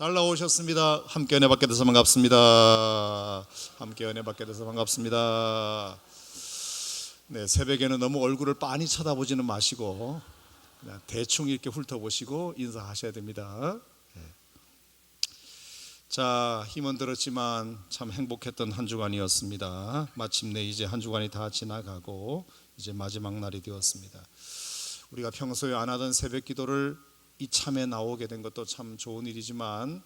잘 나오셨습니다. 함께 은혜 받게 돼서 반갑습니다. 함께 은혜 받게 돼서 반갑습니다. 네, 새벽에는 너무 얼굴을 빤히 쳐다보지는 마시고 그냥 대충 이렇게 훑어보시고 인사하셔야 됩니다. 네. 자, 힘은 들었지만 참 행복했던 한 주간이었습니다. 마침내 이제 한 주간이 다 지나가고 이제 마지막 날이 되었습니다. 우리가 평소에 안 하던 새벽 기도를 이참에 나오게 된 것도 참 좋은 일이지만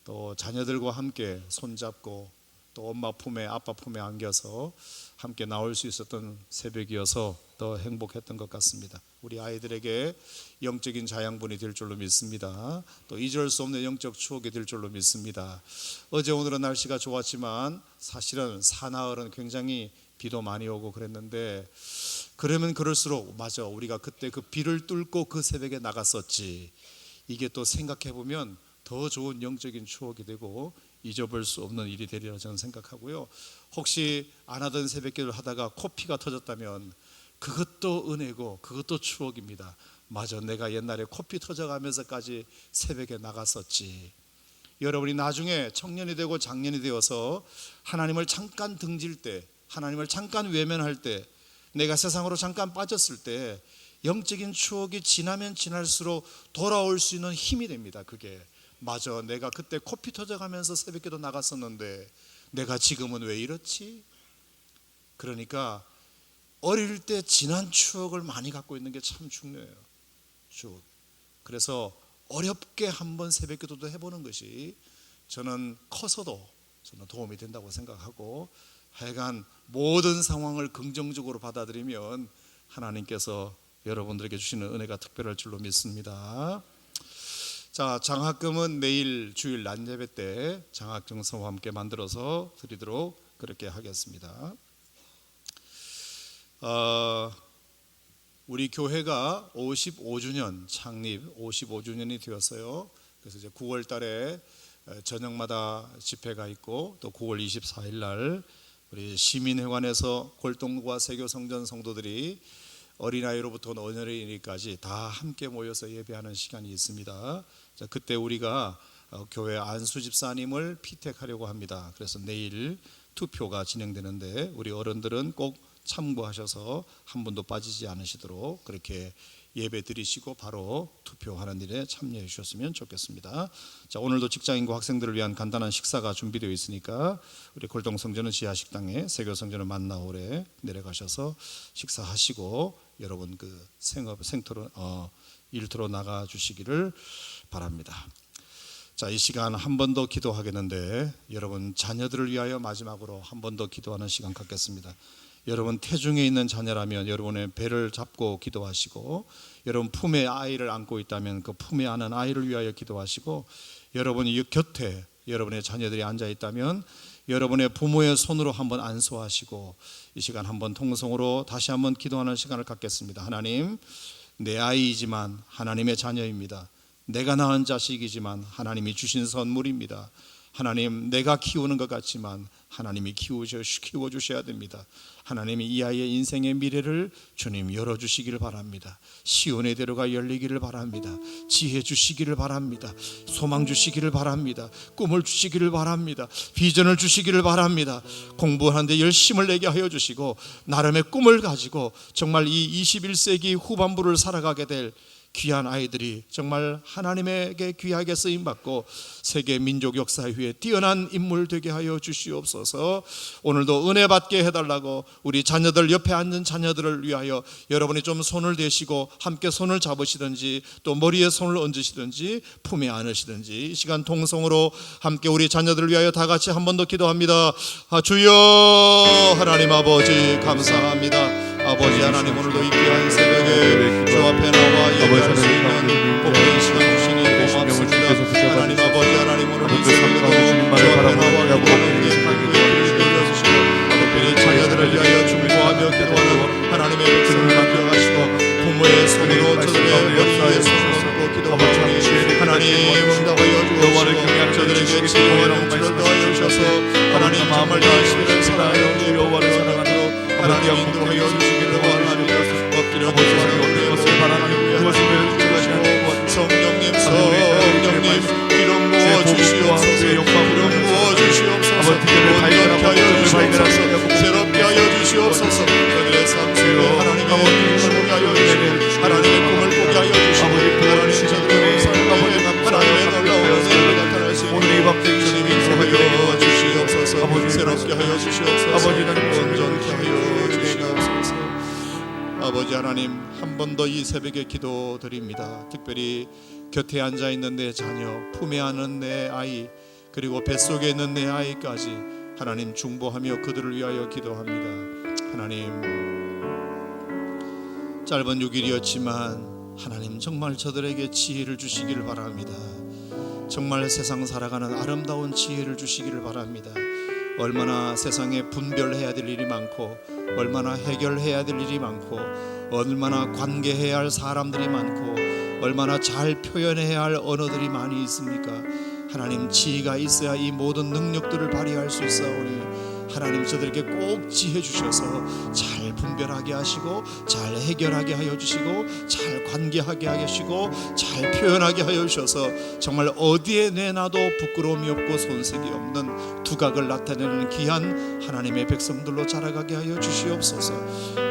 또 자녀들과 함께 손잡고 또 엄마 품에 아빠 품에 안겨서 함께 나올 수 있었던 새벽이어서 더 행복했던 것 같습니다. 우리 아이들에게 영적인 자양분이 될 줄로 믿습니다. 또 잊을 수 없는 영적 추억이 될 줄로 믿습니다. 어제 오늘은 날씨가 좋았지만 사실은 사나흘은 굉장히 비도 많이 오고 그랬는데 그러면 그럴수록 맞아, 우리가 그때 그 비를 뚫고 그 새벽에 나갔었지. 이게 또 생각해보면 더 좋은 영적인 추억이 되고 잊어볼 수 없는 일이 되리라 저는 생각하고요. 혹시 안 하던 새벽기도를 하다가 코피가 터졌다면 그것도 은혜고 그것도 추억입니다. 맞아, 내가 옛날에 코피 터져가면서까지 새벽에 나갔었지. 여러분이 나중에 청년이 되고 장년이 되어서 하나님을 잠깐 등질 때, 하나님을 잠깐 외면할 때, 내가 세상으로 잠깐 빠졌을 때 영적인 추억이 지나면 지날수록 돌아올 수 있는 힘이 됩니다. 그게 맞아, 내가 그때 코피 터져가면서 새벽기도 나갔었는데 내가 지금은 왜 이렇지? 그러니까 어릴 때 지난 추억을 많이 갖고 있는 게 참 중요해요. 추억. 그래서 어렵게 한번 새벽기도도 해보는 것이 저는 커서도 저는 도움이 된다고 생각하고, 하여간 모든 상황을 긍정적으로 받아들이면 하나님께서 여러분들에게 주시는 은혜가 특별할 줄로 믿습니다. 자, 장학금은 내일 주일 낮예배 때 장학증서와 함께 만들어서 드리도록 그렇게 하겠습니다. 우리 교회가 55주년 창립 55주년이 되었어요. 그래서 이제 9월 달에 저녁마다 집회가 있고 또 9월 24일 날 우리 시민회관에서 골동과 세교성전 성도들이 어린아이로부터 어린이까지 다 함께 모여서 예배하는 시간이 있습니다. 자, 그때 우리가 교회 안수 집사님을 피택하려고 합니다. 그래서 내일 투표가 진행되는데 우리 어른들은 꼭 참고하셔서 한 분도 빠지지 않으시도록 그렇게 예배 드리시고 바로 투표하는 일에 참여해 주셨으면 좋겠습니다. 자, 오늘도 직장인과 학생들을 위한 간단한 식사가 준비되어 있으니까 우리 골동성전은 지하식당에, 세교성전은 만나홀에 내려가셔서 식사하시고 여러분 그 생토로 일터로 나가 주시기를 바랍니다. 자, 이 시간 한 번 더 기도하겠는데 여러분 자녀들을 위하여 마지막으로 한 번 더 기도하는 시간 갖겠습니다. 여러분 태중에 있는 자녀라면 여러분의 배를 잡고 기도하시고, 여러분 품에 아이를 안고 있다면 그 품에 안은 아이를 위하여 기도하시고, 여러분이 곁에 여러분의 자녀들이 앉아 있다면 여러분의 부모의 손으로 한번 안수하시고 이 시간 한번 통성으로 다시 한번 기도하는 시간을 갖겠습니다. 하나님, 내 아이이지만 하나님의 자녀입니다. 내가 낳은 자식이지만 하나님이 주신 선물입니다. 하나님, 내가 키우는 것 같지만 하나님이 키워주셔야 됩니다. 하나님이 이 아이의 인생의 미래를 주님 열어주시기를 바랍니다. 시온의 대로가 열리기를 바랍니다. 지혜 주시기를 바랍니다. 소망 주시기를 바랍니다. 꿈을 주시기를 바랍니다. 비전을 주시기를 바랍니다. 공부하는데 열심을 내게 하여 주시고 나름의 꿈을 가지고 정말 이 21세기 후반부를 살아가게 될 귀한 아이들이 정말 하나님에게 귀하게 쓰임받고 세계 민족 역사 위에 뛰어난 인물 되게 하여 주시옵소서. 오늘도 은혜 받게 해달라고 우리 자녀들, 옆에 앉은 자녀들을 위하여 여러분이 좀 손을 대시고 함께 손을 잡으시든지 또 머리에 손을 얹으시든지 품에 안으시든지 이 시간 통성으로 함께 우리 자녀들을 위하여 다 같이 한 번 더 기도합니다. 주여 하나님 아버지 감사합니다. 아버지 하나님, 오늘도 이 귀한 새벽에 주 앞에 나와 예배할 수 있는 복된 시간 주시니 고맙습니다. 하나님 아버지, 하나님 오늘 이 새벽에도 주 앞에 나와 기도하는 예배를 들려주시고 특별히 자녀들을 위하여 중보하며 기도하는 하나님의 백성을 만들어가시고 부모의 손으로 저들의 머리에 손을 얹고 기도하니 하나님 응답하여 주옵시고 저들에게 지혜와 지혜를 더하여 주셔서 하나님 정말 이 시대를 사랑하여 여호와를 사랑하도록 하나님 인도하여 주시기를 원합니다. 엎드려 주시는 것을 바라며 성령님 이름 부어 한 번 더 이 새벽에 기도드립니다. 특별히 곁에 앉아있는 내 자녀, 품에 안은 내 아이, 그리고 뱃속에 있는 내 아이까지 하나님 중보하며 그들을 위하여 기도합니다. 하나님, 짧은 6일이었지만 하나님 정말 저들에게 지혜를 주시기를 바랍니다. 정말 세상 살아가는 아름다운 지혜를 주시기를 바랍니다. 얼마나 세상에 분별해야 될 일이 많고, 얼마나 해결해야 될 일이 많고, 얼마나 관계해야 할 사람들이 많고, 얼마나 잘 표현해야 할 언어들이 많이 있습니까? 하나님, 지혜가 있어야 이 모든 능력들을 발휘할 수 있사오니 하나님 저들에게 꼭 지혜 주셔서 잘 분별하게 하시고, 잘 해결하게 하여 주시고, 잘 관계하게 하시고, 잘 표현하게 하여 주셔서 정말 어디에 내놔도 부끄러움이 없고 손색이 없는 두각을 나타내는 귀한 하나님의 백성들로 자라가게 하여 주시옵소서.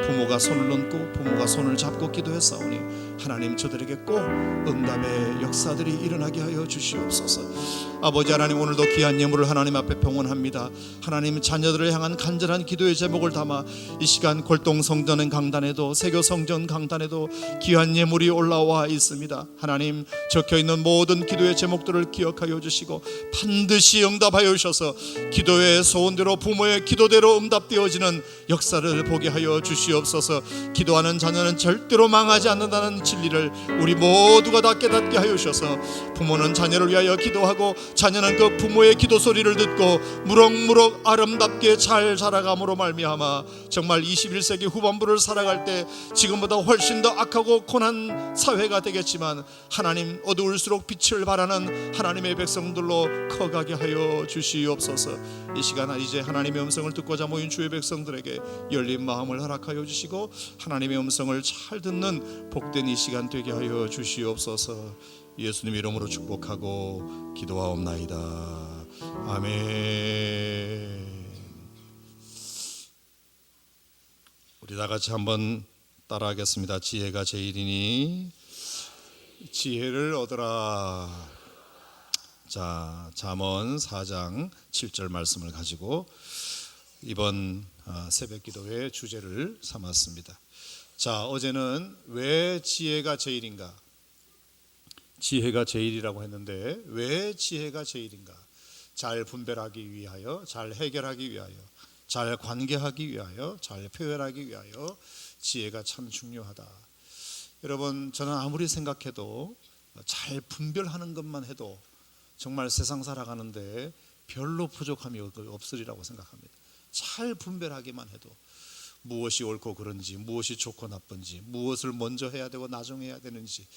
부모가 손을 얹고 부모가 손을 잡고 기도했사오니 하나님 저들에게 꼭 응답의 역사들이 일어나게 하여 주시옵소서. 아버지 하나님, 오늘도 귀한 예물을 하나님 앞에 봉헌합니다. 하나님, 자녀들을 향한 간절한 기도의 제목을 담아 이 시간 골동 성전 강단에도, 세교 성전 강단에도 귀한 예물이 올라와 있습니다. 하나님, 적혀있는 모든 기도의 제목들을 기억하여 주시고 반드시 응답하여 주셔서 기도의 소원대로, 부모의 기도대로 응답되어지는 역사를 보게 하여 주시옵소서. 기도하는 자녀는 절대로 망하지 않는다는 진리를 우리 모두가 다 깨닫게 하여 주셔서 부모는 자녀를 위하여 기도하고 자녀는 그 부모의 기도 소리를 듣고 무럭무럭 아름답게 잘 자라감으로 말미암아 정말 21세기 후반부를 살아갈 때 지금보다 훨씬 더 악하고 고난 사회가 되겠지만 하나님, 어두울수록 빛을 발하는 하나님의 백성들로 커가게 하여 주시옵소서. 이 시간 이제 하나님의 음성을 듣고자 모인 주의 백성들에게 열린 마음을 허락하여 주시고 하나님의 음성을 잘 듣는 복된 이 시간 되게 하여 주시옵소서. 예수님 이름으로 축복하고 기도하옵나이다. 아멘. 우리 다 같이 한번 따라하겠습니다. 지혜가 제일이니 지혜를 얻어라. 자, 잠언 4장 7절 말씀을 가지고 이번 새벽 기도회 주제를 삼았습니다. 자, 어제는 왜 지혜가 제일인가? 지혜가 제일이라고 했는데 왜 지혜가 제일인가? 잘 분별하기 위하여, 잘 해결하기 위하여, 잘 관계하기 위하여, 잘 표현하기 위하여 지혜가 참 중요하다. 여러분, 저는 아무리 생각해도 잘 분별하는 것만 해도 정말 세상 살아가는데 별로 부족함이 없으리라고 생각합니다. 잘 분별하기만 해도 무엇이 옳고 그른지, 무엇이 좋고 나쁜지, 무엇을 먼저 해야 되고 나중에 해야 되는지,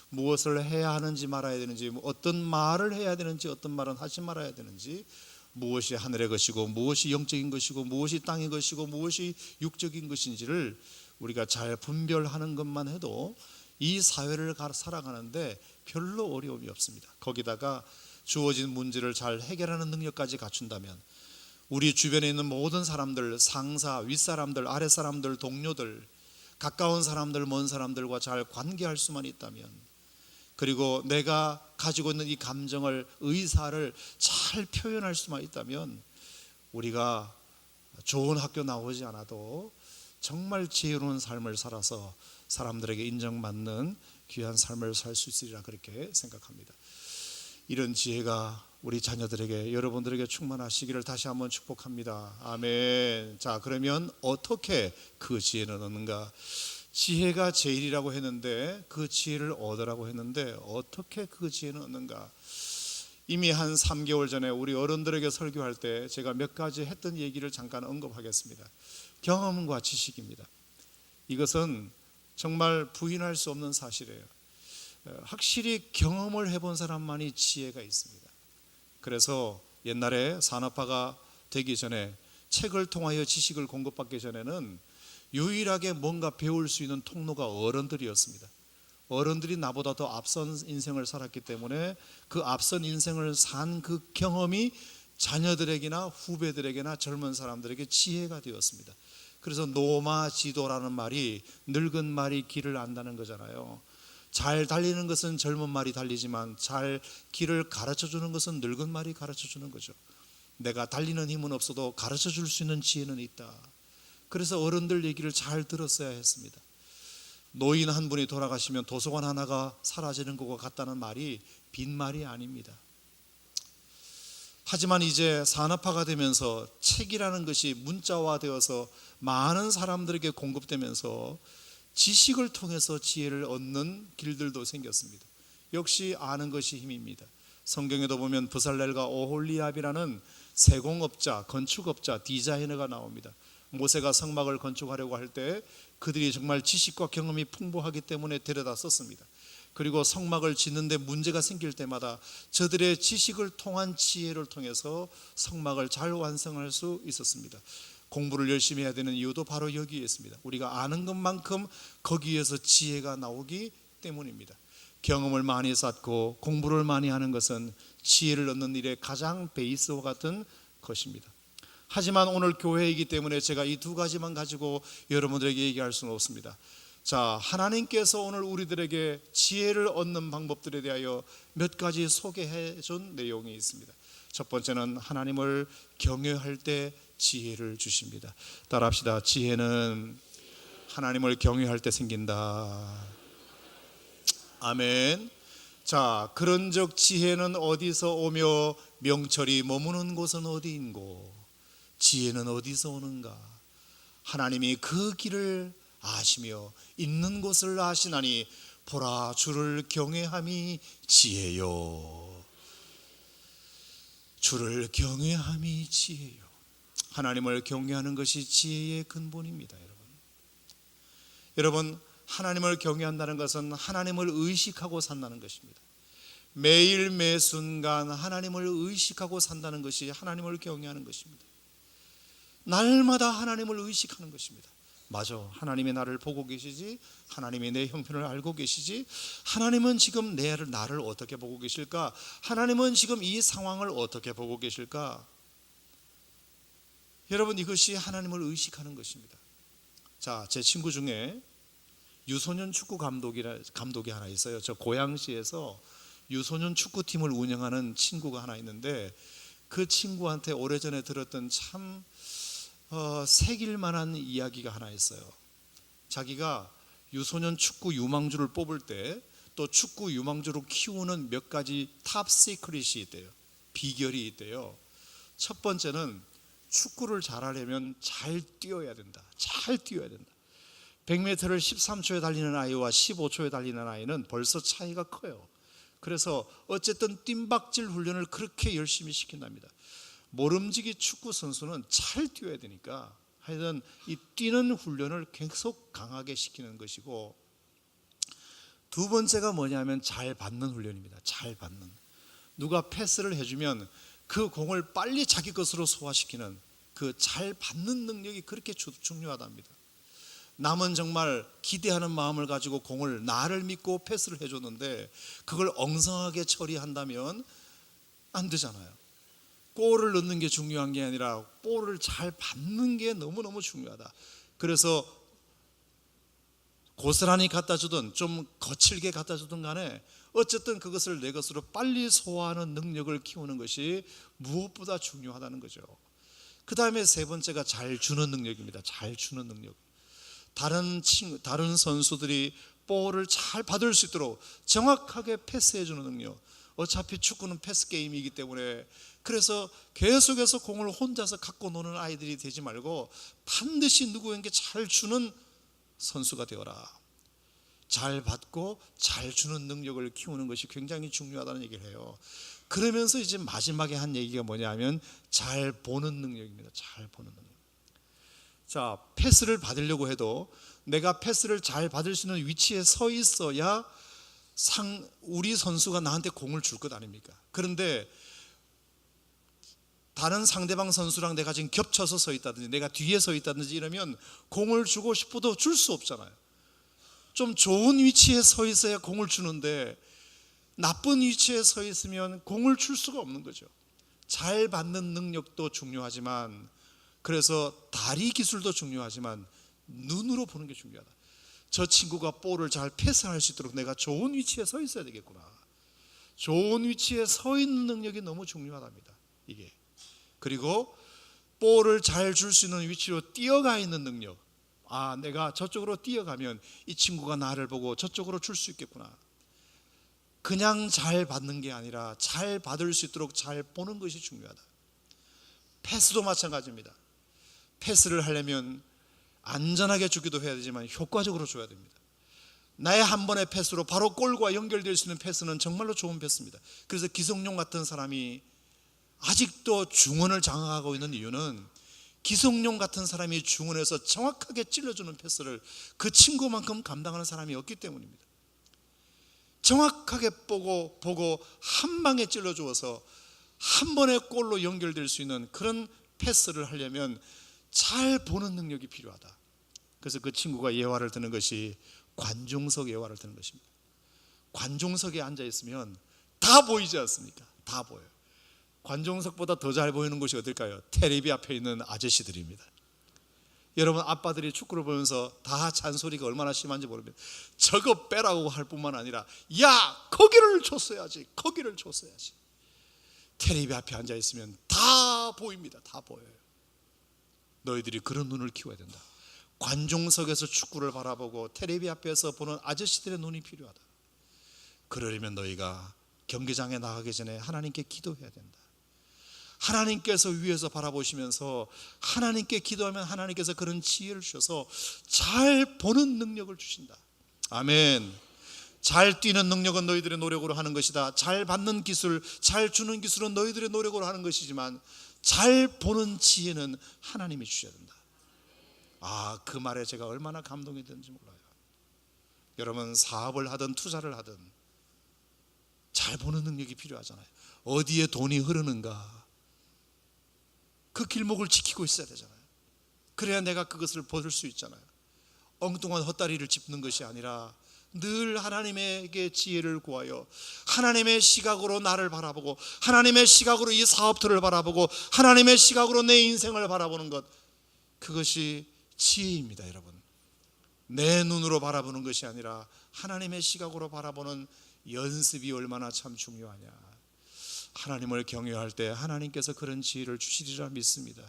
무엇을 해야 하는지 말아야 되는지, 어떤 말을 해야 되는지 어떤 말은 하지 말아야 되는지, 무엇이 하늘의 것이고 무엇이 영적인 것이고 무엇이 땅의 것이고 무엇이 육적인 것인지를 우리가 잘 분별하는 것만 해도 이 사회를 살아가는데 별로 어려움이 없습니다. 거기다가 주어진 문제를 잘 해결하는 능력까지 갖춘다면 우리 주변에 있는 모든 사람들, 상사, 윗사람들, 아랫사람들, 동료들, 가까운 사람들, 먼 사람들과 잘 관계할 수만 있다면, 그리고 내가 가지고 있는 이 감정을, 의사를 잘 표현할 수만 있다면 우리가 좋은 학교 나오지 않아도 정말 지혜로운 삶을 살아서 사람들에게 인정받는 귀한 삶을 살 수 있으리라 그렇게 생각합니다. 이런 지혜가 우리 자녀들에게, 여러분들에게 충만하시기를 다시 한번 축복합니다. 아멘. 자, 그러면 어떻게 그 지혜는 얻는가? 지혜가 제일이라고 했는데 그 지혜를 얻으라고 했는데 어떻게 그 지혜는 얻는가? 이미 한 3개월 전에 우리 어른들에게 설교할 때 제가 몇 가지 했던 얘기를 잠깐 언급하겠습니다. 경험과 지식입니다. 이것은 정말 부인할 수 없는 사실이에요. 확실히 경험을 해본 사람만이 지혜가 있습니다. 그래서 옛날에 산업화가 되기 전에, 책을 통하여 지식을 공급받기 전에는 유일하게 뭔가 배울 수 있는 통로가 어른들이었습니다. 어른들이 나보다 더 앞선 인생을 살았기 때문에 그 앞선 인생을 산 그 경험이 자녀들에게나 후배들에게나 젊은 사람들에게 지혜가 되었습니다. 그래서 노마지도라는 말이 늙은 말이 길을 안다는 거잖아요. 잘 달리는 것은 젊은 말이 달리지만 잘 길을 가르쳐주는 것은 늙은 말이 가르쳐주는 거죠. 내가 달리는 힘은 없어도 가르쳐줄 수 있는 지혜는 있다. 그래서 어른들 얘기를 잘 들었어야 했습니다. 노인 한 분이 돌아가시면 도서관 하나가 사라지는 것과 같다는 말이 빈말이 아닙니다. 하지만 이제 산업화가 되면서 책이라는 것이 문자화되어서 많은 사람들에게 공급되면서 지식을 통해서 지혜를 얻는 길들도 생겼습니다. 역시 아는 것이 힘입니다. 성경에도 보면 브살렐과 오홀리압이라는 세공업자, 건축업자, 디자이너가 나옵니다. 모세가 성막을 건축하려고 할 때 그들이 정말 지식과 경험이 풍부하기 때문에 데려다 썼습니다. 그리고 성막을 짓는데 문제가 생길 때마다 저들의 지식을 통한 지혜를 통해서 성막을 잘 완성할 수 있었습니다. 공부를 열심히 해야 되는 이유도 바로 여기에 있습니다. 우리가 아는 것만큼 거기에서 지혜가 나오기 때문입니다. 경험을 많이 쌓고 공부를 많이 하는 것은 지혜를 얻는 일의 가장 베이스와 같은 것입니다. 하지만 오늘 교회이기 때문에 제가 이 두 가지만 가지고 여러분들에게 얘기할 수는 없습니다. 자, 하나님께서 오늘 우리들에게 지혜를 얻는 방법들에 대하여 몇 가지 소개해 준 내용이 있습니다. 첫 번째는 하나님을 경외할 때 지혜를 주십니다. 따라합시다. 지혜는 하나님을 경외할 때 생긴다. 아멘. 자, 그런즉 지혜는 어디서 오며 명철이 머무는 곳은 어디인고? 지혜는 어디서 오는가? 하나님이 그 길을 아시며 있는 곳을 아시나니 보라, 주를 경외함이 지혜요. 주를 경외함이 지혜요. 하나님을 경외하는 것이 지혜의 근본입니다. 여러분, 하나님을 경외한다는 것은 하나님을 의식하고 산다는 것입니다. 매일 매순간 하나님을 의식하고 산다는 것이 하나님을 경외하는 것입니다. 날마다 하나님을 의식하는 것입니다. 맞아, 하나님이 나를 보고 계시지, 하나님이 내 형편을 알고 계시지, 하나님은 지금 나를 어떻게 보고 계실까, 하나님은 지금 이 상황을 어떻게 보고 계실까. 여러분, 이것이 하나님을 의식하는 것입니다. 자, 제 친구 중에 유소년 축구 감독이 하나 있어요. 저 고양시에서 유소년 축구팀을 운영하는 친구가 하나 있는데, 그 친구한테 오래전에 들었던 참 새길 만한 이야기가 하나 있어요. 자기가 유소년 축구 유망주를 뽑을 때 또 축구 유망주로 키우는 몇 가지 탑 시크릿이 있대요. 비결이 있대요. 첫 번째는 축구를 잘하려면 잘 뛰어야 된다. 잘 뛰어야 된다. 100m를 13초에 달리는 아이와 15초에 달리는 아이는 벌써 차이가 커요. 그래서 어쨌든 뜀박질 훈련을 그렇게 열심히 시킨답니다. 모름지기 축구 선수는 잘 뛰어야 되니까 하여튼 이 뛰는 훈련을 계속 강하게 시키는 것이고, 두 번째가 뭐냐면 잘 받는 훈련입니다. 잘 받는. 누가 패스를 해주면 그 공을 빨리 자기 것으로 소화시키는 그 잘 받는 능력이 그렇게 중요하답니다. 남은 정말 기대하는 마음을 가지고 공을 나를 믿고 패스를 해줬는데 그걸 엉성하게 처리한다면 안 되잖아요. 골을 넣는 게 중요한 게 아니라 볼을 잘 받는 게 너무너무 중요하다. 그래서 고스란히 갖다 주든 좀 거칠게 갖다 주든 간에 어쨌든 그것을 내 것으로 빨리 소화하는 능력을 키우는 것이 무엇보다 중요하다는 거죠. 그 다음에 세 번째가 잘 주는 능력입니다. 잘 주는 능력. 다른 선수들이 볼을 잘 받을 수 있도록 정확하게 패스해 주는 능력. 어차피 축구는 패스 게임이기 때문에, 그래서 계속해서 공을 혼자서 갖고 노는 아이들이 되지 말고 반드시 누구에게 잘 주는 선수가 되어라. 잘 받고 잘 주는 능력을 키우는 것이 굉장히 중요하다는 얘기를 해요. 그러면서 이제 마지막에 한 얘기가 뭐냐면 잘 보는 능력입니다. 잘 보는 능력. 자, 패스를 받으려고 해도 내가 패스를 잘 받을 수 있는 위치에 서 있어야 우리 선수가 나한테 공을 줄 것 아닙니까? 그런데 다른 상대방 선수랑 내가 지금 겹쳐서 서 있다든지 내가 뒤에 서 있다든지 이러면 공을 주고 싶어도 줄 수 없잖아요. 좀 좋은 위치에 서 있어야 공을 주는데 나쁜 위치에 서 있으면 공을 줄 수가 없는 거죠. 잘 받는 능력도 중요하지만, 그래서 다리 기술도 중요하지만 눈으로 보는 게 중요하다. 저 친구가 볼을 잘 패스할 수 있도록 내가 좋은 위치에 서 있어야 되겠구나. 좋은 위치에 서 있는 능력이 너무 중요하답니다. 이게. 그리고 볼을 잘 줄 수 있는 위치로 뛰어가 있는 능력. 아, 내가 저쪽으로 뛰어가면 이 친구가 나를 보고 저쪽으로 줄 수 있겠구나. 그냥 잘 받는 게 아니라 잘 받을 수 있도록 잘 보는 것이 중요하다. 패스도 마찬가지입니다. 패스를 하려면 안전하게 주기도 해야 되지만 효과적으로 줘야 됩니다. 나의 한 번의 패스로 바로 골과 연결될 수 있는 패스는 정말로 좋은 패스입니다. 그래서 기성용 같은 사람이 아직도 중원을 장악하고 있는 이유는 기성용 같은 사람이 중원에서 정확하게 찔러주는 패스를 그 친구만큼 감당하는 사람이 없기 때문입니다. 정확하게 보고 한 방에 찔러주어서 한 번의 골로 연결될 수 있는 그런 패스를 하려면 잘 보는 능력이 필요하다. 그래서 그 친구가 예화를 드는 것이 관중석 예화를 드는 것입니다. 관중석에 앉아 있으면 다 보이지 않습니까? 다 보여요. 관중석보다 더 잘 보이는 곳이 어딜까요? 텔레비 앞에 있는 아저씨들입니다. 여러분, 아빠들이 축구를 보면서 다 잔소리가 얼마나 심한지 모릅니다. 저거 빼라고 할 뿐만 아니라 야, 거기를 줬어야지, 거기를 줬어야지. 텔레비 앞에 앉아 있으면 다 보입니다. 다 보여요. 너희들이 그런 눈을 키워야 된다. 관중석에서 축구를 바라보고 텔레비 앞에서 보는 아저씨들의 눈이 필요하다. 그러려면 너희가 경기장에 나가기 전에 하나님께 기도해야 된다. 하나님께서 위에서 바라보시면서 하나님께 기도하면 하나님께서 그런 지혜를 주셔서 잘 보는 능력을 주신다. 아멘. 잘 뛰는 능력은 너희들의 노력으로 하는 것이다. 잘 받는 기술, 잘 주는 기술은 너희들의 노력으로 하는 것이지만 잘 보는 지혜는 하나님이 주셔야 된다. 아, 그 말에 제가 얼마나 감동이 되는지 몰라요. 여러분, 사업을 하든 투자를 하든 잘 보는 능력이 필요하잖아요. 어디에 돈이 흐르는가, 그 길목을 지키고 있어야 되잖아요. 그래야 내가 그것을 볼 수 있잖아요. 엉뚱한 헛다리를 짚는 것이 아니라 늘 하나님에게 지혜를 구하여 하나님의 시각으로 나를 바라보고 하나님의 시각으로 이 사업들을 바라보고 하나님의 시각으로 내 인생을 바라보는 것, 그것이 지혜입니다. 여러분, 내 눈으로 바라보는 것이 아니라 하나님의 시각으로 바라보는 연습이 얼마나 참 중요하냐. 하나님을 경외할 때 하나님께서 그런 지혜를 주시리라 믿습니다.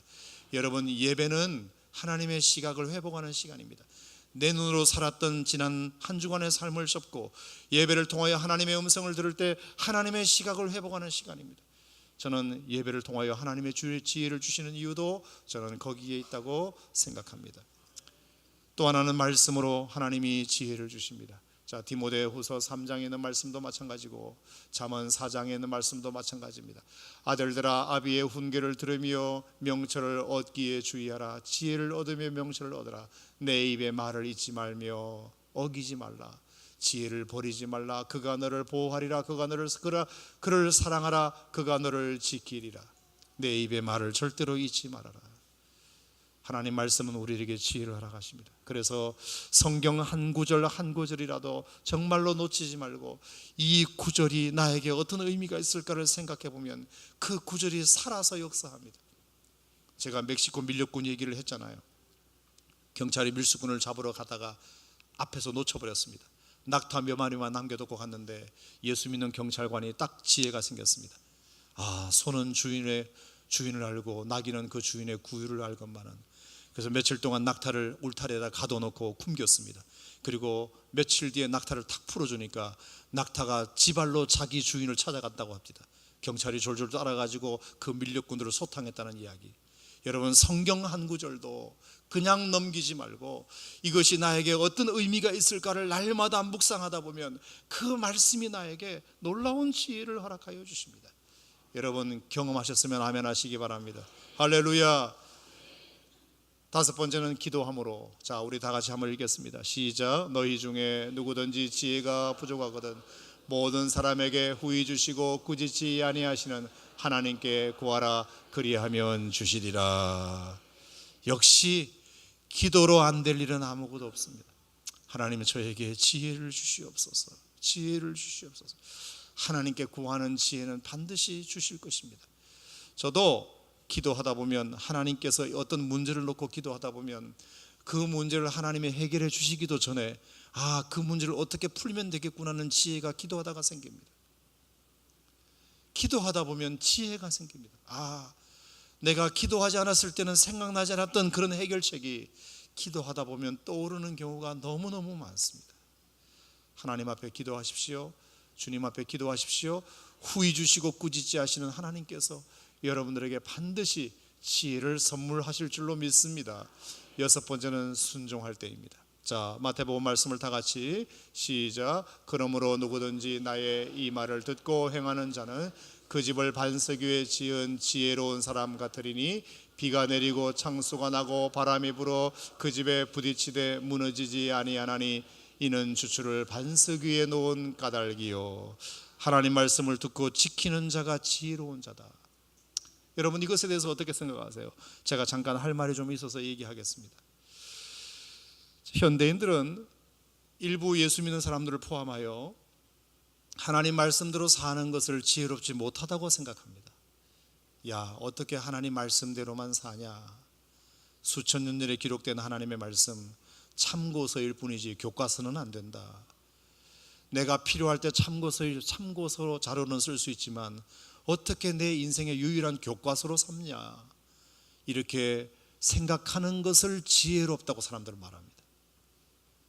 여러분, 예배는 하나님의 시각을 회복하는 시간입니다. 내 눈으로 살았던 지난 한 주간의 삶을 접고 예배를 통하여 하나님의 음성을 들을 때 하나님의 시각을 회복하는 시간입니다. 저는 예배를 통하여 하나님의 지혜를 주시는 이유도 저는 거기에 있다고 생각합니다. 또 하나는 말씀으로 하나님이 지혜를 주십니다. 자, 디모데후서 3장에 있는 말씀도 마찬가지고 잠언 4장에 있는 말씀도 마찬가지입니다. 아들들아, 아비의 훈계를 들으며 명철을 얻기에 주의하라. 지혜를 얻으며 명철을 얻으라. 내 입의 말을 잊지 말며 어기지 말라. 지혜를 버리지 말라. 그가 너를 보호하리라. 그를 사랑하라. 그가 너를 지키리라. 내 입의 말을 절대로 잊지 말아라. 하나님 말씀은 우리에게 지혜를 허락하십니다. 그래서 성경 한 구절 한 구절이라도 정말로 놓치지 말고 이 구절이 나에게 어떤 의미가 있을까를 생각해 보면 그 구절이 살아서 역사합니다. 제가 멕시코 밀렵군 얘기를 했잖아요. 경찰이 밀수꾼을 잡으러 가다가 앞에서 놓쳐버렸습니다. 낙타 몇 마리만 남겨두고 갔는데 예수 믿는 경찰관이 딱 지혜가 생겼습니다. 아, 소는 주인을 알고 나귀는 그 주인의 구유를 알건만은. 그래서 며칠 동안 낙타를 울타리에다 가둬놓고 숨겼습니다. 그리고 며칠 뒤에 낙타를 탁 풀어주니까 낙타가 지발로 자기 주인을 찾아갔다고 합니다. 경찰이 졸졸 따라가지고 그 밀렵꾼들을 소탕했다는 이야기. 여러분, 성경 한 구절도 그냥 넘기지 말고 이것이 나에게 어떤 의미가 있을까를 날마다 묵상하다 보면 그 말씀이 나에게 놀라운 지혜를 허락하여 주십니다. 여러분, 경험하셨으면 아멘 하시기 바랍니다. 할렐루야. 다섯 번째는 기도함으로. 자, 우리 다 같이 한번 읽겠습니다. 시작. 너희 중에 누구든지 지혜가 부족하거든 모든 사람에게 후히 주시고 꾸짖지 아니하시는 하나님께 구하라. 그리하면 주시리라. 역시 기도로 안 될 일은 아무것도 없습니다. 하나님은 저에게 지혜를 주시옵소서. 지혜를 주시옵소서. 하나님께 구하는 지혜는 반드시 주실 것입니다. 저도 기도하다 보면 하나님께서 어떤 문제를 놓고 기도하다 보면 그 문제를 하나님이 해결해 주시기도 전에 아, 그 문제를 어떻게 풀면 되겠구나 하는 지혜가 기도하다가 생깁니다. 기도하다 보면 지혜가 생깁니다. 아, 내가 기도하지 않았을 때는 생각나지 않았던 그런 해결책이 기도하다 보면 떠오르는 경우가 너무너무 많습니다. 하나님 앞에 기도하십시오. 주님 앞에 기도하십시오. 후히 주시고 꾸짖지 하시는 하나님께서 여러분들에게 반드시 지혜를 선물하실 줄로 믿습니다. 여섯 번째는 순종할 때입니다. 자, 마태복음 말씀을 다 같이 시작. 그러므로 누구든지 나의 이 말을 듣고 행하는 자는 그 집을 반석 위에 지은 지혜로운 사람 같으리니 비가 내리고 창수가 나고 바람이 불어 그 집에 부딪히되 무너지지 아니하나니 이는 주추를 반석 위에 놓은 까닭이요 하나님 말씀을 듣고 지키는 자가 지혜로운 자다. 여러분, 이것에 대해서 어떻게 생각하세요? 제가 잠깐 할 말이 좀 있어서 얘기하겠습니다. 현대인들은 일부 예수 믿는 사람들을 포함하여 하나님 말씀대로 사는 것을 지혜롭지 못하다고 생각합니다. 야, 어떻게 하나님 말씀대로만 사냐? 수천 년 전에 기록된 하나님의 말씀 참고서일 뿐이지 교과서는 안 된다. 내가 필요할 때 참고서 자료는 쓸 수 있지만 어떻게 내 인생의 유일한 교과서로 삼냐? 이렇게 생각하는 것을 지혜롭다고 사람들은 말합니다.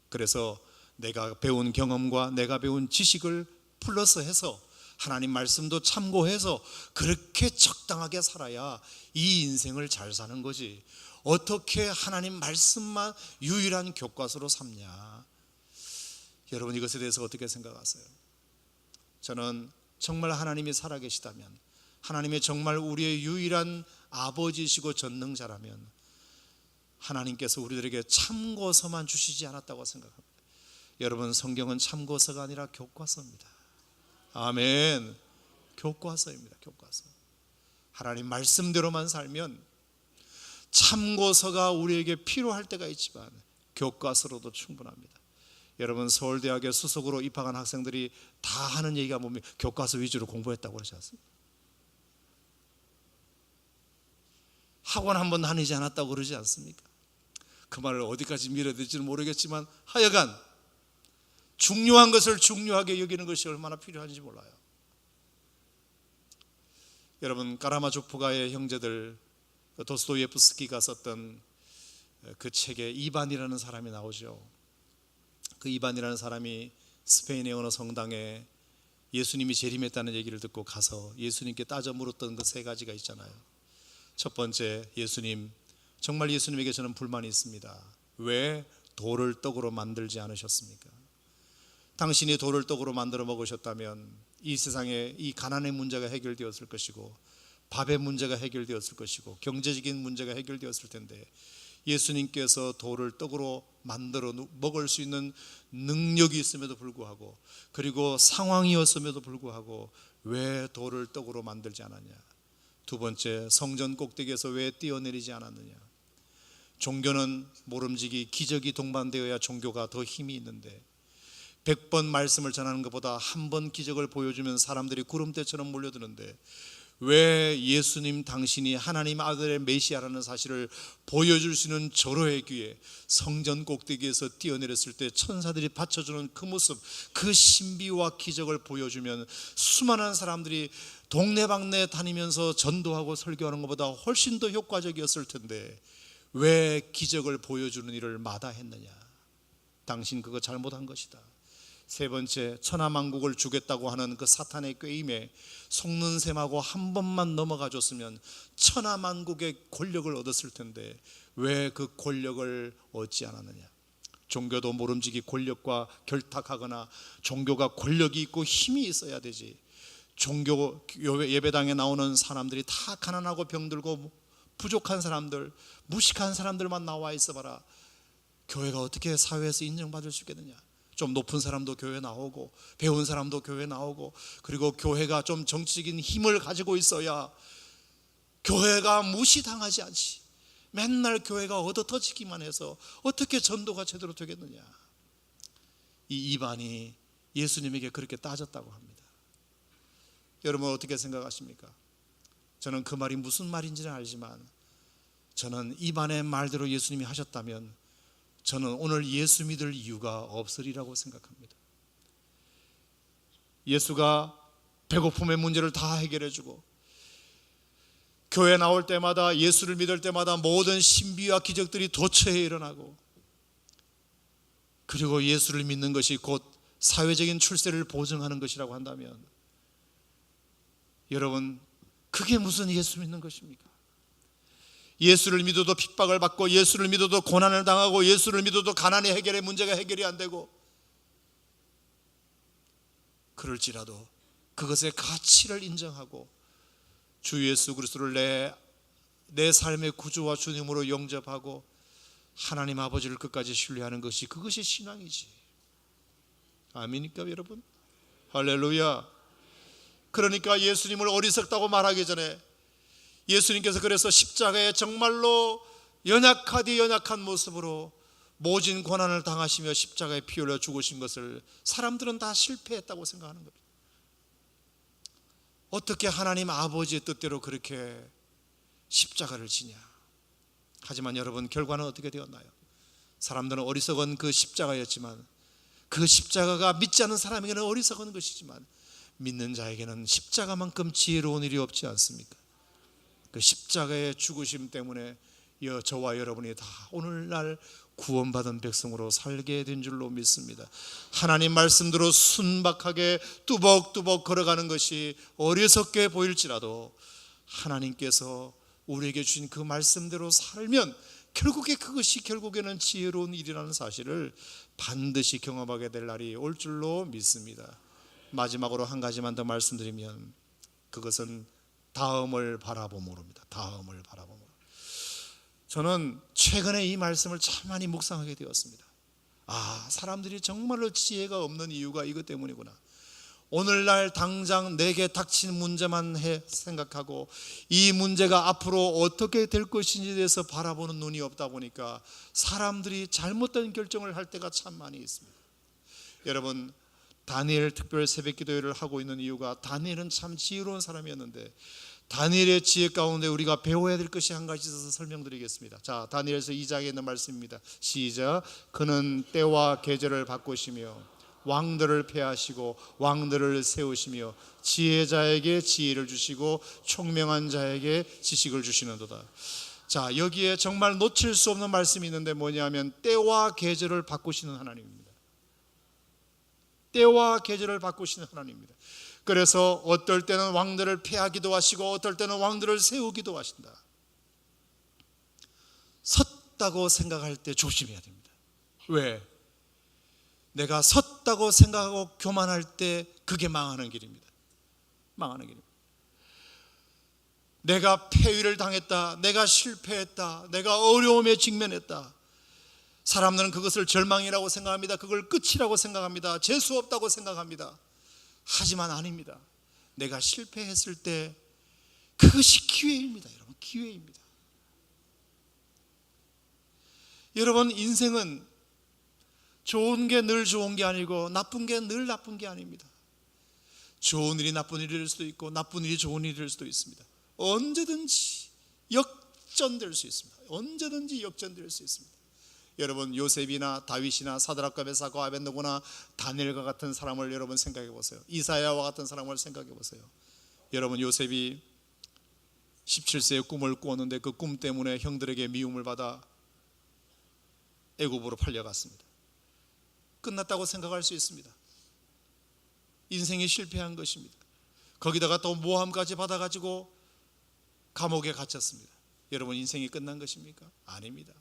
그래서 내가 배운 경험과 내가 배운 지식을 플러스해서 하나님 말씀도 참고해서 그렇게 적당하게 살아야 이 인생을 잘 사는 거지, 어떻게 하나님 말씀만 유일한 교과서로 삼냐? 여러분, 이것에 대해서 어떻게 생각하세요? 저는 정말 하나님이 살아계시다면, 하나님이 정말 우리의 유일한 아버지시고 전능자라면 하나님께서 우리들에게 참고서만 주시지 않았다고 생각합니다. 여러분, 성경은 참고서가 아니라 교과서입니다. 아멘. 교과서입니다. 교과서. 하나님 말씀대로만 살면 참고서가 우리에게 필요할 때가 있지만 교과서로도 충분합니다. 여러분, 서울대학에 수석으로 입학한 학생들이 다 하는 얘기가 뭡니까? 교과서 위주로 공부했다고 그러지 않습니까? 학원 한 번 다니지 않았다고 그러지 않습니까? 그 말을 어디까지 밀어야 될지는 모르겠지만 하여간 중요한 것을 중요하게 여기는 것이 얼마나 필요한지 몰라요. 여러분, 까라마조프가의 형제들 도스토예프스키가 썼던 그 책에 이반이라는 사람이 나오죠. 그 이반이라는 사람이 스페인의 어느 성당에 예수님이 재림했다는 얘기를 듣고 가서 예수님께 따져 물었던 그 세 가지가 있잖아요. 첫 번째, 예수님, 정말 예수님에게 저는 불만이 있습니다. 왜 돌을 떡으로 만들지 않으셨습니까? 당신이 돌을 떡으로 만들어 먹으셨다면 이 세상에 이 가난의 문제가 해결되었을 것이고 밥의 문제가 해결되었을 것이고 경제적인 문제가 해결되었을 텐데, 예수님께서 돌을 떡으로 만들어 먹을 수 있는 능력이 있음에도 불구하고, 그리고 상황이었음에도 불구하고 왜 돌을 떡으로 만들지 않았냐? 두 번째, 성전 꼭대기에서 왜 뛰어내리지 않았느냐? 종교는 모름지기 기적이 동반되어야 종교가 더 힘이 있는데 100번 말씀을 전하는 것보다 한 번 기적을 보여주면 사람들이 구름대처럼 몰려드는데 왜 예수님 당신이 하나님 아들의 메시아라는 사실을 보여줄 수 있는 절호의 기회, 성전 꼭대기에서 뛰어내렸을 때 천사들이 받쳐주는 그 모습, 그 신비와 기적을 보여주면 수많은 사람들이 동네방네 다니면서 전도하고 설교하는 것보다 훨씬 더 효과적이었을 텐데 왜 기적을 보여주는 일을 마다했느냐? 당신 그거 잘못한 것이다. 세 번째, 천하만국을 주겠다고 하는 그 사탄의 꾀임에 속는 셈하고 한 번만 넘어가 줬으면 천하만국의 권력을 얻었을 텐데 왜 그 권력을 얻지 않았느냐? 종교도 모름지기 권력과 결탁하거나 종교가 권력이 있고 힘이 있어야 되지. 종교 예배당에 나오는 사람들이 다 가난하고 병들고 부족한 사람들, 무식한 사람들만 나와 있어 봐라. 교회가 어떻게 사회에서 인정받을 수 있겠느냐? 좀 높은 사람도 교회 나오고 배운 사람도 교회 나오고, 그리고 교회가 좀 정치적인 힘을 가지고 있어야 교회가 무시당하지 않지. 맨날 교회가 얻어터지기만 해서 어떻게 전도가 제대로 되겠느냐? 이 이반이 예수님에게 그렇게 따졌다고 합니다. 여러분, 어떻게 생각하십니까? 저는 그 말이 무슨 말인지는 알지만 저는 이반의 말대로 예수님이 하셨다면 저는 오늘 예수 믿을 이유가 없으리라고 생각합니다. 예수가 배고픔의 문제를 다 해결해 주고 교회 나올 때마다, 예수를 믿을 때마다 모든 신비와 기적들이 도처에 일어나고, 그리고 예수를 믿는 것이 곧 사회적인 출세를 보증하는 것이라고 한다면, 여러분, 그게 무슨 예수 믿는 것입니까? 예수를 믿어도 핍박을 받고, 예수를 믿어도 고난을 당하고, 예수를 믿어도 가난의 해결의 문제가 해결이 안 되고, 그럴지라도 그것의 가치를 인정하고 주 예수 그리스도를 내 삶의 구주와 주님으로 영접하고 하나님 아버지를 끝까지 신뢰하는 것이, 그것이 신앙이지. 아멘입니까 여러분? 할렐루야. 그러니까 예수님을 어리석다고 말하기 전에 예수님께서 그래서 십자가에 정말로 연약하디 연약한 모습으로 모진 고난을 당하시며 십자가에 피 흘려 죽으신 것을 사람들은 다 실패했다고 생각하는 겁니다. 어떻게 하나님 아버지의 뜻대로 그렇게 십자가를 지냐. 하지만 여러분, 결과는 어떻게 되었나요? 사람들은 어리석은 그 십자가였지만, 그 십자가가 믿지 않는 사람에게는 어리석은 것이지만 믿는 자에게는 십자가만큼 지혜로운 일이 없지 않습니까? 그 십자가의 죽으심 때문에 저와 여러분이 다 오늘날 구원받은 백성으로 살게 된 줄로 믿습니다. 하나님 말씀대로 순박하게 뚜벅뚜벅 걸어가는 것이 어리석게 보일지라도 하나님께서 우리에게 주신 그 말씀대로 살면 그것이 결국에는 지혜로운 일이라는 사실을 반드시 경험하게 될 날이 올 줄로 믿습니다. 마지막으로 한 가지만 더 말씀드리면, 그것은 다음을 바라봄으로입니다. 다음을 바라봄으로. 저는 최근에 이 말씀을 참 많이 묵상하게 되었습니다. 사람들이 정말로 지혜가 없는 이유가 이것 때문이구나. 오늘날 당장 내게 닥친 문제만 생각하고 이 문제가 앞으로 어떻게 될 것인지에 대해서 바라보는 눈이 없다 보니까 사람들이 잘못된 결정을 할 때가 참 많이 있습니다. 여러분, 다니엘 특별 새벽 기도회를 하고 있는 이유가, 다니엘은 참 지혜로운 사람이었는데 다니엘의 지혜 가운데 우리가 배워야 될 것이 한 가지 있어서 설명드리겠습니다. 자, 다니엘서 2장에 있는 말씀입니다. 시작. 그는 때와 계절을 바꾸시며 왕들을 폐하시고 왕들을 세우시며 지혜자에게 지혜를 주시고 총명한 자에게 지식을 주시는도다. 자, 여기에 정말 놓칠 수 없는 말씀이 있는데 뭐냐면, 때와 계절을 바꾸시는 하나님입니다. 때와 계절을 바꾸시는 하나님입니다. 그래서 어떨 때는 왕들을 폐하기도 하시고 어떨 때는 왕들을 세우기도 하신다. 섰다고 생각할 때 조심해야 됩니다. 왜? 내가 섰다고 생각하고 교만할 때 그게 망하는 길입니다. 망하는 길입니다. 내가 폐위를 당했다, 내가 실패했다, 내가 어려움에 직면했다. 사람들은 그것을 절망이라고 생각합니다. 그걸 끝이라고 생각합니다. 재수 없다고 생각합니다. 하지만 아닙니다. 내가 실패했을 때 그것이 기회입니다. 여러분, 기회입니다. 여러분, 인생은 좋은 게 늘 좋은 게 아니고 나쁜 게 늘 나쁜 게 아닙니다. 좋은 일이 나쁜 일이 될 수도 있고 나쁜 일이 좋은 일이 될 수도 있습니다. 언제든지 역전될 수 있습니다. 언제든지 역전될 수 있습니다. 여러분, 요셉이나 다윗이나 사드락과 메사과 아벤노고나 다니엘과 같은 사람을 여러분 생각해 보세요. 이사야와 같은 사람을 생각해 보세요. 여러분, 요셉이 17세에 꿈을 꾸었는데 그 꿈 때문에 형들에게 미움을 받아 애굽으로 팔려갔습니다. 끝났다고 생각할 수 있습니다. 인생이 실패한 것입니다. 거기다가 또 모함까지 받아가지고 감옥에 갇혔습니다. 여러분, 인생이 끝난 것입니까? 아닙니다.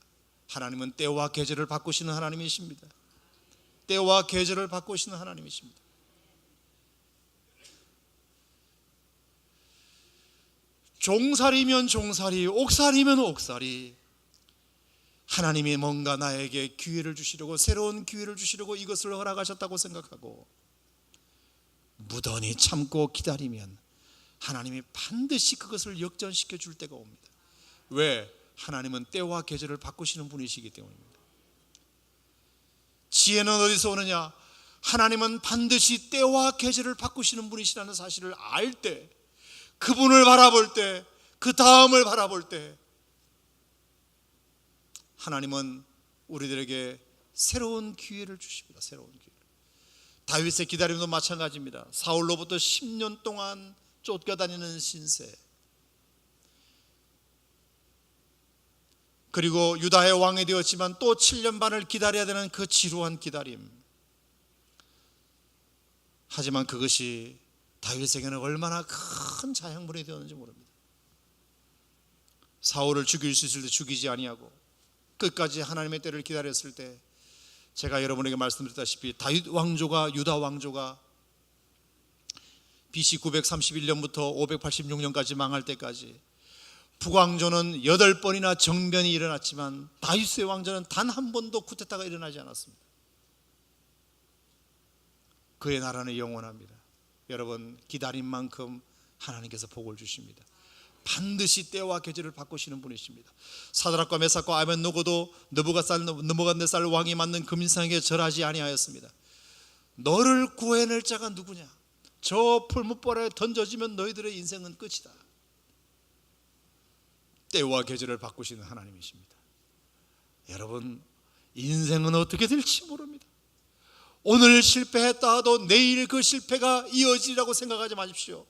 하나님은 때와 계절을 바꾸시는 하나님이십니다. 때와 계절을 바꾸시는 하나님이십니다. 종살이면 종살이, 옥살이면 옥살이, 하나님이 뭔가 나에게 기회를 주시려고, 새로운 기회를 주시려고 이것을 허락하셨다고 생각하고 무던히 참고 기다리면 하나님이 반드시 그것을 역전시켜 줄 때가 옵니다. 왜? 하나님은 때와 계절을 바꾸시는 분이시기 때문입니다. 지혜는 어디서 오느냐? 하나님은 반드시 때와 계절을 바꾸시는 분이시라는 사실을 알 때, 그분을 바라볼 때, 그 다음을 바라볼 때 하나님은 우리들에게 새로운 기회를 주십니다. 새로운 기회. 다윗의 기다림도 마찬가지입니다. 사울로부터 10년 동안 쫓겨다니는 신세, 그리고 유다의 왕이 되었지만 또 7년 반을 기다려야 되는 그 지루한 기다림. 하지만 그것이 다윗에게는 얼마나 큰 자양분이 되었는지 모릅니다. 사울을 죽일 수 있을 때 죽이지 아니하고 끝까지 하나님의 때를 기다렸을 때, 제가 여러분에게 말씀드렸다시피 다윗 왕조가, 유다 왕조가 BC 931년부터 586년까지 망할 때까지 북왕조는 8번이나 정변이 일어났지만 다윗의 왕조는 단 한 번도 쿠데타가 일어나지 않았습니다. 그의 나라는 영원합니다. 여러분, 기다린 만큼 하나님께서 복을 주십니다. 반드시 때와 계절을 바꾸시는 분이십니다. 사드락과 메삭과 아벤노고도 느부갓네살 왕이 만든 금신상에게 절하지 아니하였습니다. 너를 구해낼 자가 누구냐? 저 풀무벌에 던져지면 너희들의 인생은 끝이다. 때와 계절을 바꾸시는 하나님이십니다. 여러분, 인생은 어떻게 될지 모릅니다. 오늘 실패했다 하도 내일 그 실패가 이어지리라고 생각하지 마십시오.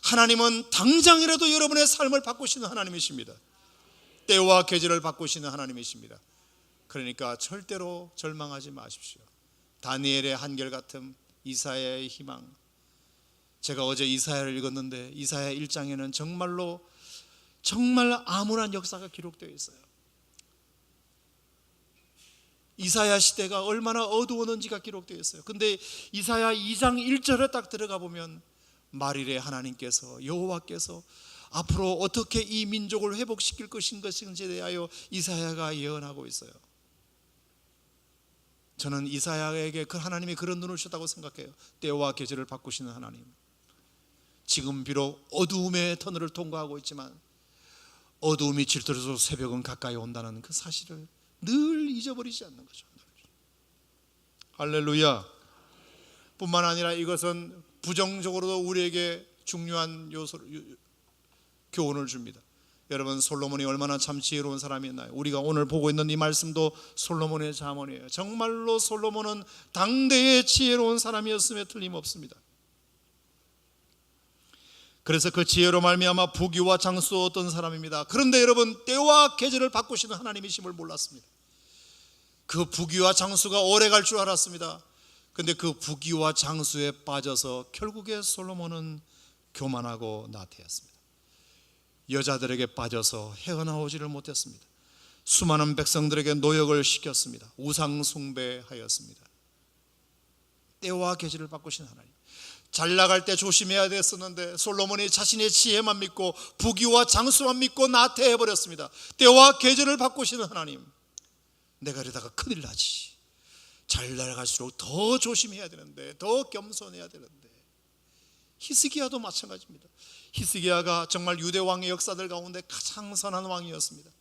하나님은 당장이라도 여러분의 삶을 바꾸시는 하나님이십니다. 때와 계절을 바꾸시는 하나님이십니다. 그러니까 절대로 절망하지 마십시오. 다니엘의 한결같음, 이사야의 희망. 제가 어제 이사야를 읽었는데 이사야 1장에는 정말 암울한 역사가 기록되어 있어요. 이사야 시대가 얼마나 어두웠는지가 기록되어 있어요. 근데 이사야 2장 1절에 딱 들어가 보면 말일에 하나님께서, 여호와께서 앞으로 어떻게 이 민족을 회복시킬 것인지에 대하여 이사야가 예언하고 있어요. 저는 이사야에게 그 하나님이 그런 눈을 주셨다고 생각해요. 때와 계절을 바꾸시는 하나님. 지금 비록 어두움의 터널을 통과하고 있지만 어두움이 질투해서 새벽은 가까이 온다는 그 사실을 늘 잊어버리지 않는 거죠. 할렐루야. 뿐만 아니라 이것은 부정적으로도 우리에게 중요한 교훈을 줍니다. 여러분, 솔로몬이 얼마나 참 지혜로운 사람이었나요? 우리가 오늘 보고 있는 이 말씀도 솔로몬의 잠언이에요. 정말로 솔로몬은 당대의 지혜로운 사람이었음에 틀림없습니다. 그래서 그 지혜로 말미암아 부귀와 장수 얻던 사람입니다. 그런데 여러분, 때와 계절을 바꾸시는 하나님이심을 몰랐습니다. 그 부귀와 장수가 오래 갈 줄 알았습니다. 그런데 그 부귀와 장수에 빠져서 결국에 솔로몬은 교만하고 나태했습니다. 여자들에게 빠져서 헤어나오지를 못했습니다. 수많은 백성들에게 노역을 시켰습니다. 우상 숭배하였습니다. 때와 계절을 바꾸시는 하나님. 잘 나갈 때 조심해야 됐었는데 솔로몬이 자신의 지혜만 믿고 부귀와 장수만 믿고 나태해버렸습니다. 때와 계절을 바꾸시는 하나님, 내가 이러다가 큰일 나지. 잘 나갈수록 더 조심해야 되는데, 더 겸손해야 되는데. 히스기야도 마찬가지입니다. 히스기야가 정말 유대 왕의 역사들 가운데 가장 선한 왕이었습니다.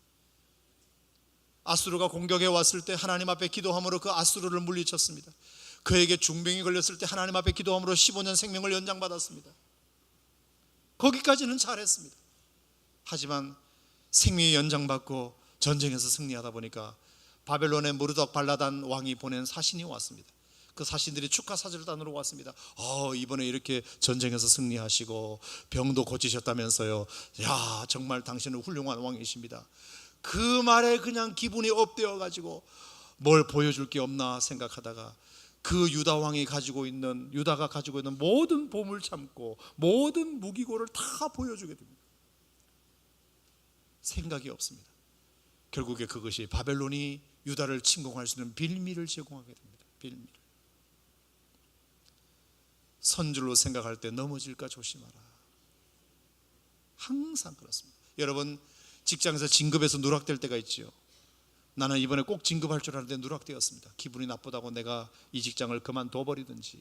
아수르가 공격해 왔을 때 하나님 앞에 기도함으로 그 아수르를 물리쳤습니다. 그에게 중병이 걸렸을 때 하나님 앞에 기도함으로 15년 생명을 연장받았습니다. 거기까지는 잘했습니다. 하지만 생명이 연장받고 전쟁에서 승리하다 보니까 바벨론의 무르덕 발라단 왕이 보낸 사신이 왔습니다. 그 사신들이 축하 사절단으로 왔습니다. 이번에 이렇게 전쟁에서 승리하시고 병도 고치셨다면서요. 야, 정말 당신은 훌륭한 왕이십니다. 그 말에 그냥 기분이 업되어 가지고 뭘 보여줄 게 없나 생각하다가 그 유다가 가지고 있는 모든 보물 참고 모든 무기고를 다 보여주게 됩니다. 생각이 없습니다. 결국에 그것이 바벨론이 유다를 침공할 수 있는 빌미를 제공하게 됩니다. 빌미를. 선줄로 생각할 때 넘어질까 조심하라. 항상 그렇습니다. 여러분, 직장에서 진급해서 누락될 때가 있지요. 나는 이번에 꼭 진급할 줄 알았는데 누락되었습니다. 기분이 나쁘다고 내가 이 직장을 그만둬버리든지.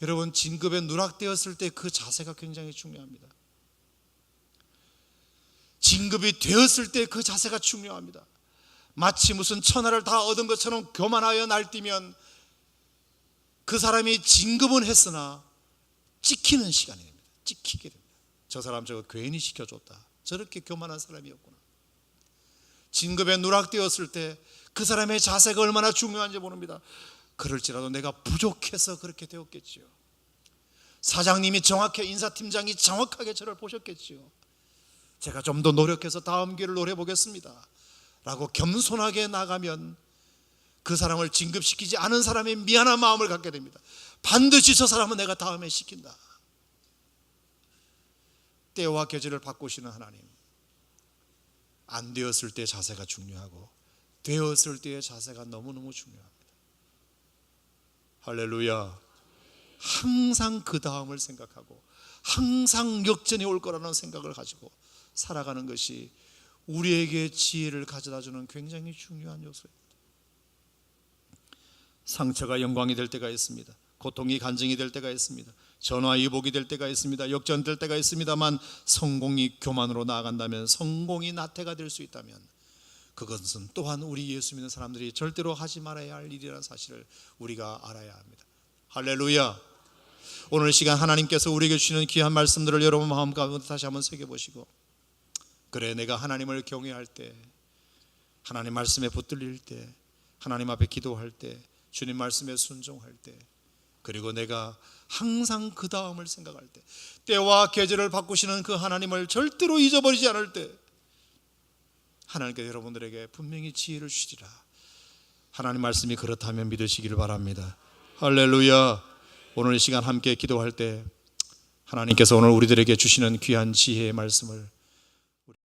여러분, 진급에 누락되었을 때 그 자세가 굉장히 중요합니다. 진급이 되었을 때 그 자세가 중요합니다. 마치 무슨 천하를 다 얻은 것처럼 교만하여 날뛰면 그 사람이 진급은 했으나 찍히는 시간이 됩니다. 찍히게 됩니다. 저 사람 저거 괜히 시켜줬다. 저렇게 교만한 사람이었구나. 진급에 누락되었을 때 그 사람의 자세가 얼마나 중요한지 모릅니다. 그럴지라도 내가 부족해서 그렇게 되었겠지요. 사장님이 인사팀장이 정확하게 저를 보셨겠지요. 제가 좀 더 노력해서 다음 기회를 노려보겠습니다. 라고 겸손하게 나가면 그 사람을 진급시키지 않은 사람의 미안한 마음을 갖게 됩니다. 반드시 저 사람은 내가 다음에 시킨다. 때와 계절을 바꾸시는 하나님, 안 되었을 때 자세가 중요하고 되었을 때의 자세가 너무너무 중요합니다. 할렐루야. 항상 그 다음을 생각하고 항상 역전이 올 거라는 생각을 가지고 살아가는 것이 우리에게 지혜를 가져다주는 굉장히 중요한 요소입니다. 상처가 영광이 될 때가 있습니다. 고통이 간증이 될 때가 있습니다. 전화위복이 될 때가 있습니다. 역전될 때가 있습니다만 성공이 교만으로 나아간다면, 성공이 나태가 될 수 있다면 그것은 또한 우리 예수 믿는 사람들이 절대로 하지 말아야 할 일이라는 사실을 우리가 알아야 합니다. 할렐루야. 오늘 시간 하나님께서 우리에게 주시는 귀한 말씀들을 여러분 마음 가운데 다시 한번 새겨보시고, 그래, 내가 하나님을 경외할 때, 하나님 말씀에 붙들릴 때, 하나님 앞에 기도할 때, 주님 말씀에 순종할 때, 그리고 내가 항상 그 다음을 생각할 때, 때와 계절을 바꾸시는 그 하나님을 절대로 잊어버리지 않을 때, 하나님께서 여러분들에게 분명히 지혜를 주시리라. 하나님 말씀이 그렇다면 믿으시기를 바랍니다. 할렐루야. 오늘 이 시간 함께 기도할 때 하나님께서 오늘 우리들에게 주시는 귀한 지혜의 말씀을